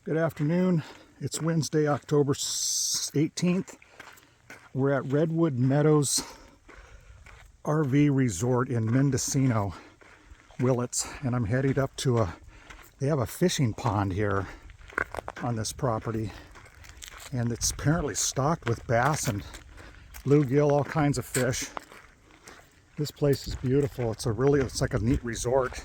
Good afternoon. It's Wednesday, October 18th. We're at Redwood Meadows RV Resort in Mendocino, Willits, and I'm headed up to they have a fishing pond here on this property, and it's apparently stocked with bass and bluegill, all kinds of fish. This place is beautiful. It's like a neat resort.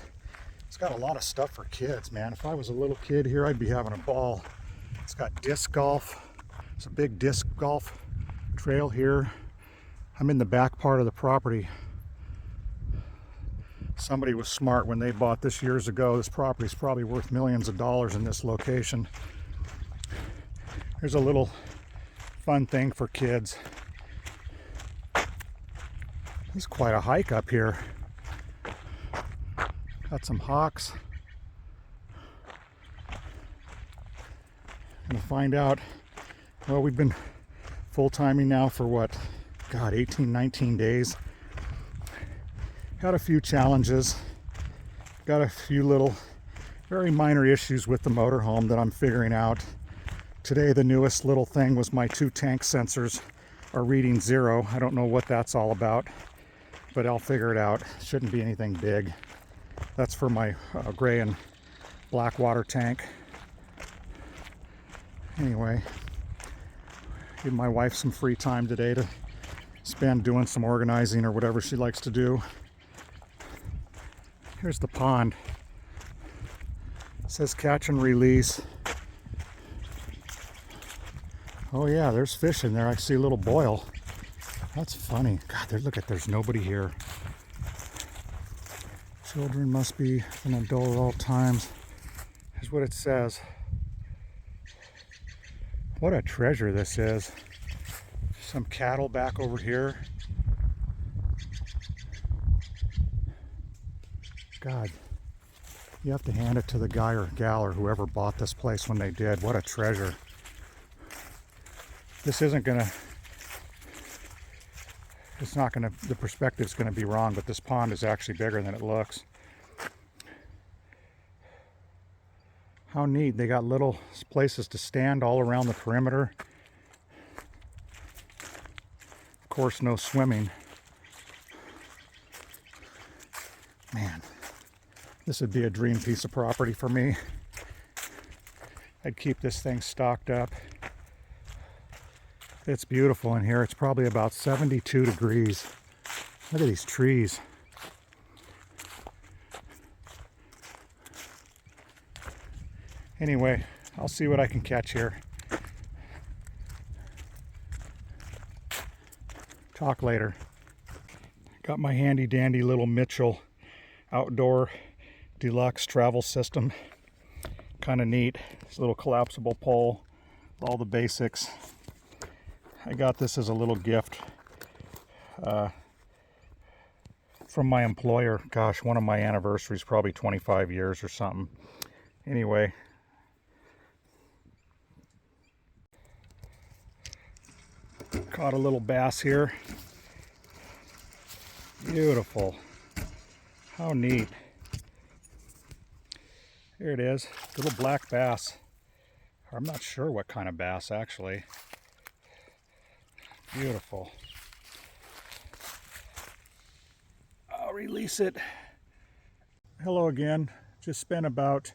It's got a lot of stuff for kids, man. If I was a little kid here, I'd be having a ball. It's got disc golf. It's a big disc golf trail here. I'm in the back part of the property. Somebody was smart when they bought this years ago. This property is probably worth millions of dollars in this location. Here's a little fun thing for kids. It's quite a hike up here. Got some hawks. Gonna find out. Well, we've been full-timing now for what? God, 18, 19 days. Got a few challenges. Got a few little, very minor issues with the motorhome that I'm figuring out. Today, the newest little thing was my 2 tank sensors are reading 0. I don't know what that's all about, but I'll figure it out. Shouldn't be anything big. That's for my gray and black water tank. Anyway, give my wife some free time today to spend doing some organizing or whatever she likes to do. Here's the pond. It says catch and release. Oh yeah, there's fish in there. I see a little boil. That's funny. God, there's nobody here. Children must be an adult at all times. Here's what it says. What a treasure this is. Some cattle back over here. God, you have to hand it to the guy or gal or whoever bought this place when they did. What a treasure. This isn't gonna, the perspective's gonna be wrong, but this pond is actually bigger than it looks. How neat. They got little places to stand all around the perimeter. Of course, no swimming. Man, this would be a dream piece of property for me. I'd keep this thing stocked up. It's beautiful in here. It's probably about 72 degrees. Look at these trees. Anyway, I'll see what I can catch here. Talk later. Got my handy dandy little Mitchell outdoor deluxe travel system. Kind of neat. This little collapsible pole, all the basics. I got this as a little gift from my employer. Gosh, one of my anniversaries, probably 25 years or something. Anyway. Caught a little bass here. Beautiful. How neat. Here it is. Little black bass. I'm not sure what kind of bass actually. Beautiful. I'll release it. Hello again. Just spent about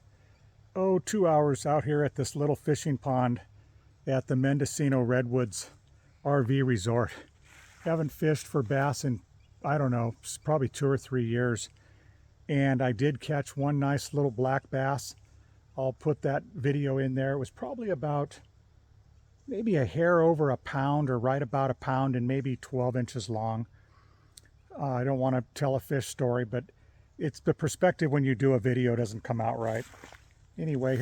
2 hours out here at this little fishing pond at the Mendocino Redwoods RV Resort. Haven't fished for bass in, I don't know, probably 2 or 3 years. And I did catch one nice little black bass. I'll put that video in there. It was probably about maybe a hair over a pound or right about a pound and maybe 12 inches long. I don't want to tell a fish story, but it's the perspective when you do a video doesn't come out right. Anyway,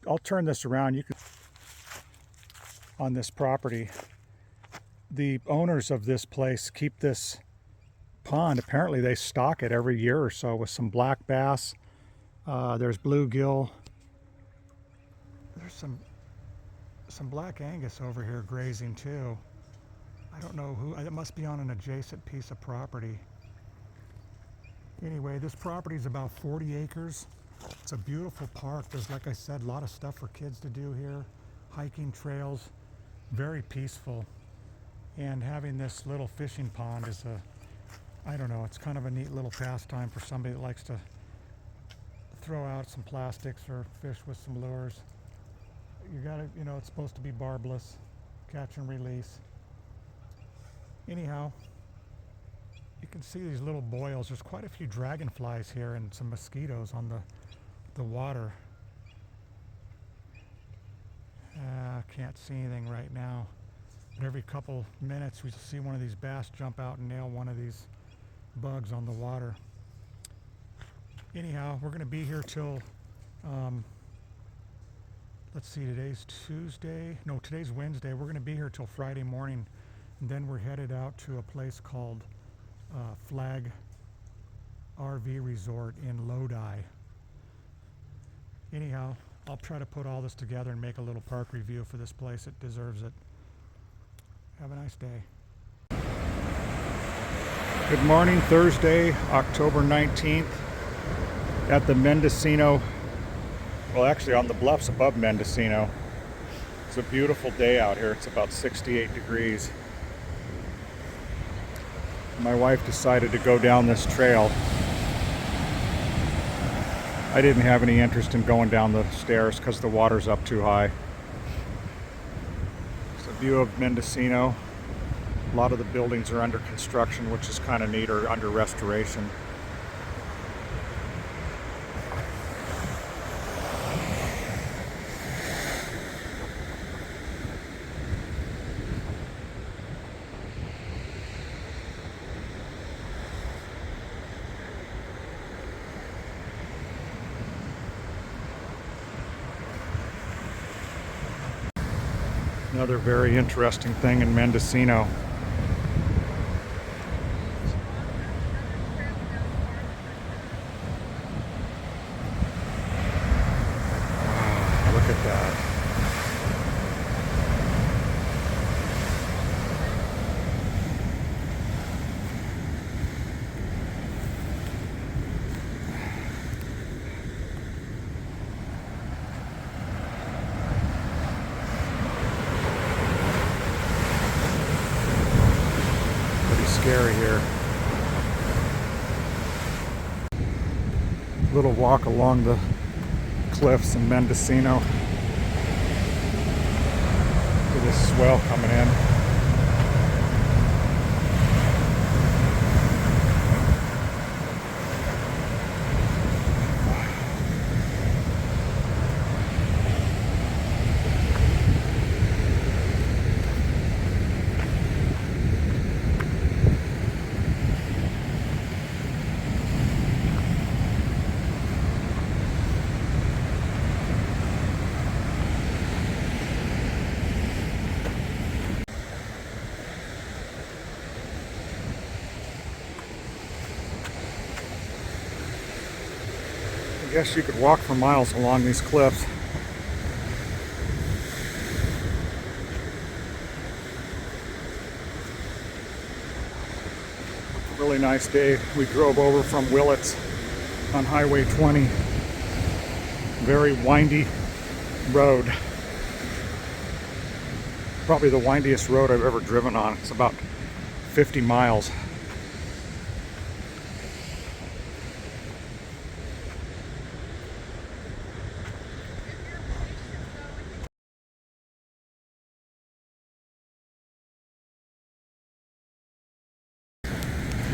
I'll turn this around. You can, on this property, the owners of this place keep this pond. Apparently they stock it every year or so with some black bass. There's bluegill. There's some black Angus over here grazing too. I don't know who. It must be on an adjacent piece of property. Anyway, this property is about 40 acres. It's a beautiful park. There's, like I said, a lot of stuff for kids to do here. Hiking trails, very peaceful. And having this little fishing pond is I don't know, it's kind of a neat little pastime for somebody that likes to throw out some plastics or fish with some lures. You gotta, it's supposed to be barbless, catch and release. Anyhow, you can see these little boils. There's quite a few dragonflies here and some mosquitoes on the water. Can't see anything right now. But every couple minutes we see one of these bass jump out and nail one of these bugs on the water. Anyhow, we're going to be here till, let's see, today's Tuesday. No, today's Wednesday. We're going to be here till Friday morning. And then we're headed out to a place called Flag RV Resort in Lodi. Anyhow, I'll try to put all this together and make a little park review for this place. It deserves it. Have a nice day. Good morning, Thursday, October 19th at the Mendocino, well actually on the bluffs above Mendocino. It's a beautiful day out here. It's about 68 degrees. My wife decided to go down this trail. I didn't have any interest in going down the stairs because the water's up too high. It's a view of Mendocino. A lot of the buildings are under construction, which is kind of neat, or under restoration. Another very interesting thing in Mendocino. Wow, look at that. Scary here. Little walk along the cliffs in Mendocino. Look at this swell coming in. I guess you could walk for miles along these cliffs. Really nice day. We drove over from Willits on Highway 20. Very windy road. Probably the windiest road I've ever driven on. It's about 50 miles.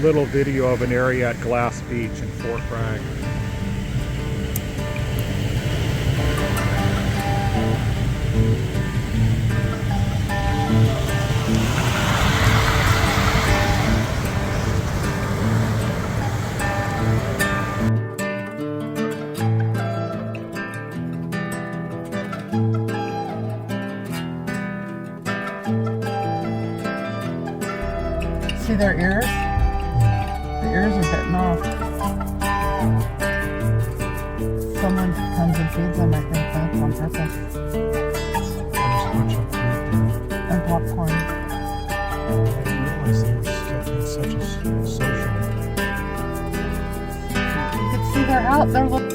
Little video of an area at Glass Beach in Ft Bragg. See their ears? The ears are bitten off. Someone comes and feeds them, I think that's on purpose. There's a bunch of fruit And popcorn. I didn't realize they were still being such a social. You can see they're out there looking.